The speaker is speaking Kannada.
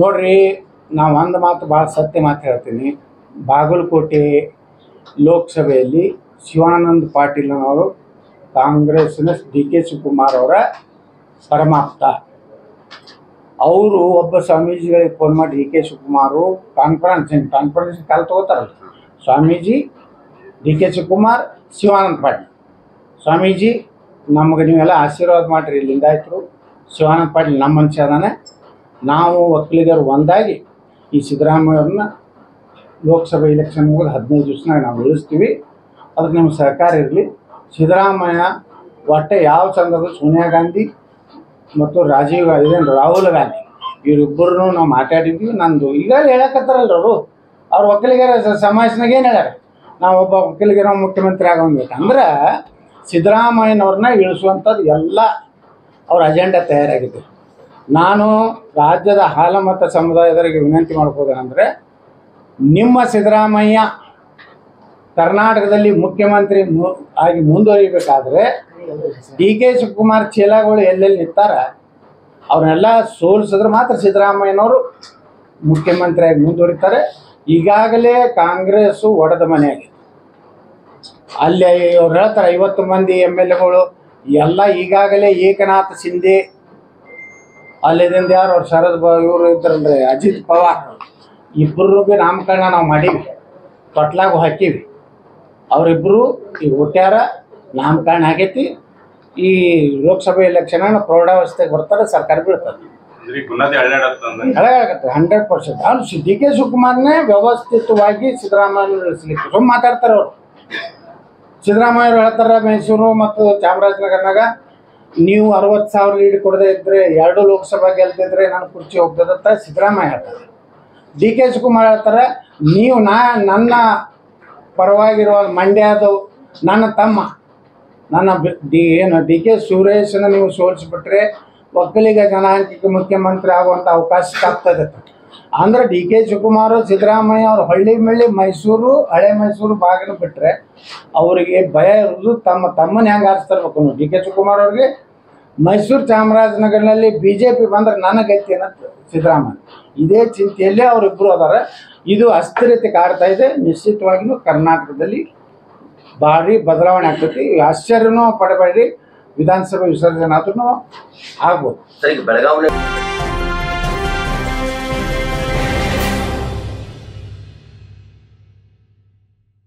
ನೋಡ್ರಿ, ನಾವು ಒಂದು ಮಾತು ಭಾಳ ಸತ್ಯ ಮಾತು ಹೇಳ್ತೀನಿ. ಬಾಗಲಕೋಟೆ ಲೋಕಸಭೆಯಲ್ಲಿ ಶಿವಾನಂದ ಪಾಟೀಲ್ನವರು ಕಾಂಗ್ರೆಸ್ನ ಡಿ ಕೆ ಶಿವಕುಮಾರ್ ಅವರ ಪರಮಾಪ್ತ. ಅವರು ಒಬ್ಬ ಸ್ವಾಮೀಜಿಗಳಿಗೆ ಫೋನ್ ಮಾಡಿ D K Shivakumar conference call ತಗೋತಾರಲ್ಲ, ಸ್ವಾಮೀಜಿ ಡಿ ಕೆ ಶಿವಕುಮಾರ್ ಶಿವಾನಂದ ಪಾಟೀಲ್, ಸ್ವಾಮೀಜಿ ನಮಗೆ ನೀವೆಲ್ಲ ಆಶೀರ್ವಾದ ಮಾಡಿರಿ, ಲಿಂಗಾಯತರು ಶಿವಾನಂದ ಪಾಟೀಲ್ ನಮ್ಮ ಮನುಷ್ಯ ಅದಾನೆ, ನಾವು ಒಕ್ಕಲಿಗರು ಒಂದಾಗಿ ಈ ಸಿದ್ದರಾಮಯ್ಯವ್ರನ್ನ ಲೋಕಸಭೆ ಎಲೆಕ್ಷನ್ ಮುಗಿದು 15 ದಿವಸನಾಗ ನಾವು ಉಳಿಸ್ತೀವಿ, ಅದಕ್ಕೆ ನಿಮ್ಮ ಸಹಕಾರ ಇರಲಿ. ಸಿದ್ದರಾಮಯ್ಯ ಒಟ್ಟೆ ಯಾವ ಸಂದರ್ಭದಲ್ಲಿ ಸೋನಿಯಾ ಗಾಂಧಿ ಮತ್ತು ರಾಹುಲ್ ಗಾಂಧಿ ಇವರಿಬ್ಬರೂ ನಾವು ಮಾತಾಡಿದ್ವಿ. ನಂದು ಈಗ ಹೇಳಕತ್ತಾರಲ್ಲ ಅವ್ರು ಒಕ್ಕಲಿಗರ ಸಮಾವೇಶನಾಗ ಏನು ಹೇಳ್ಯಾರ, ನಾವು ಒಬ್ಬ ಒಕ್ಕಲಿಗರ ಮುಖ್ಯಮಂತ್ರಿ ಆಗೋಗ್ಬೇಕಂದ್ರೆ ಸಿದ್ದರಾಮಯ್ಯನವ್ರನ್ನ ಇಳಿಸುವಂಥದ್ದು ಎಲ್ಲ ಅವ್ರ ಅಜೆಂಡಾ ತಯಾರಾಗಿದೆ. ನಾನು ರಾಜ್ಯದ ಹಾಲಮತ ಸಮುದಾಯದವರಿಗೆ ವಿನಂತಿ ಮಾಡ್ಬೋದೇನೆಂದರೆ, ನಿಮ್ಮ ಸಿದ್ದರಾಮಯ್ಯ ಕರ್ನಾಟಕದಲ್ಲಿ ಮುಖ್ಯಮಂತ್ರಿ ಆಗಿ ಮುಂದುವರಿಬೇಕಾದ್ರೆ ಡಿ ಕೆ ಶಿವಕುಮಾರ್ ಚೀಲಗಳು ಎಲ್ಲೆಲ್ಲಿ ನಿಂತಾರ ಅವ್ರನ್ನೆಲ್ಲ ಸೋಲಿಸಿದ್ರೆ ಮಾತ್ರ ಸಿದ್ದರಾಮಯ್ಯನವರು ಮುಖ್ಯಮಂತ್ರಿಯಾಗಿ ಮುಂದುವರಿತಾರೆ. ಈಗಾಗಲೇ ಕಾಂಗ್ರೆಸ್ಸು ಒಡೆದ ಮನೆಯಾಗಿದೆ. ಅಲ್ಲಿ ಅವ್ರು ಹೇಳ್ತಾರೆ 50 ಮಂದಿ MLAಗಳು ಎಲ್ಲ ಈಗಾಗಲೇ ಏಕನಾಥ್ ಶಿಂದೆ, ಅಲ್ಲಿಂದ ಯಾರು ಅವ್ರು ಇವರು ಇದ್ರಲ್ರಿ ಅಜಿತ್ ಪವಾರ್, ಇಬ್ಬರು ಭೀ ನಾಮಕರಣ ನಾವು ಮಾಡೀವಿ, ತೊಟ್ಲಾಗೂ ಹಾಕೀವಿ. ಅವರಿಬ್ಬರು ಈಗ ಹುಟ್ಟ್ಯಾರ, ನಾಮಕರಣ ಆಗೈತಿ. ಈ ಲೋಕಸಭೆ ಎಲೆಕ್ಷನ್ ಪ್ರೌಢಾವಸ್ಥೆಗೆ ಬರ್ತಾರೆ, ಸರ್ಕಾರ ಬೀಳ್ತದೆ, ಹಳೆಯಾಗತ್ತೆ 100%. ಅವ್ರು ಡಿ ಕೆ ಶಿವಕುಮಾರ್ನೇ ವ್ಯವಸ್ಥಿತವಾಗಿ ಸಿದ್ದರಾಮಯ್ಯ ಇಳಿಸ್ಲಿಕ್ಕೆ ಸುಮ್ಮ ಮಾತಾಡ್ತಾರೆ ಅವರು. ಸಿದ್ದರಾಮಯ್ಯರು ಹೇಳ್ತಾರೆ ಮೈಸೂರು ಮತ್ತು ಚಾಮರಾಜನಗರನಾಗ ನೀವು 60,000 ಲೀಡ್ ಕೊಡದೇ ಇದ್ದರೆ 2 ಲೋಕಸಭಾ ಗೆಲ್ತಿದ್ರೆ ನಾನು ಕುರ್ಚಿ ಹೋಗ್ತದಂತ ಸಿದ್ದರಾಮಯ್ಯ ಹೇಳ್ತಾರೆ. ಡಿ ಕೆ ಶಿವಕುಮಾರ್ ಹೇಳ್ತಾರೆ ನೀವು ನನ್ನ ಪರವಾಗಿರುವ ಮಂಡ್ಯದ ನನ್ನ ತಮ್ಮ ಡಿ ಕೆ ಸುರೇಶನ ನೀವು ಸೋಲಿಸಿಬಿಟ್ರೆ ಒಕ್ಕಲಿಗ ಜನಾಂಗಕ್ಕೆ ಮುಖ್ಯಮಂತ್ರಿ ಆಗುವಂಥ ಅವಕಾಶ ಆಗ್ತದೆ. ಅಂದ್ರೆ ಡಿ ಕೆ ಶಿವಕುಮಾರ್ ಸಿದ್ದರಾಮಯ್ಯ ಅವರು ಹಳ್ಳಿ ಮೈಸೂರು ಹಳೆ ಮೈಸೂರು ಭಾಗನ ಬಿಟ್ಟರೆ ಅವರಿಗೆ ಭಯ ಇರೋದು ತಮ್ಮನ ಹೆಂಗೆ ಆರಿಸ್ತಿರ್ಬೇಕು. ಡಿ ಕೆ ಶಿವಕುಮಾರ್ ಅವ್ರಿಗೆ ಮೈಸೂರು ಚಾಮರಾಜನಗರದಲ್ಲಿ BJP ಬಂದ್ರೆ ನನಗೈತಿ ಅನ್ನೋದು ಸಿದ್ದರಾಮಯ್ಯ. ಇದೇ ಚಿಂತೆಯಲ್ಲೇ ಅವರಿಬ್ಬರು ಅದಾರೆ. ಇದು ಅಸ್ಥಿರತೆ ಕಾಡ್ತಾ ಇದೆ. ನಿಶ್ಚಿತವಾಗಿಯೂ ಕರ್ನಾಟಕದಲ್ಲಿ ಭಾರಿ ಬದಲಾವಣೆ ಆಗ್ತೈತಿ. ಆಶ್ಚರ್ಯನೂ ಪಡಬೇಡಿ, ವಿಧಾನಸಭೆ ವಿಸರ್ಜನೆ ಆದ್ರೂ ಆಗ್ಬೋದು.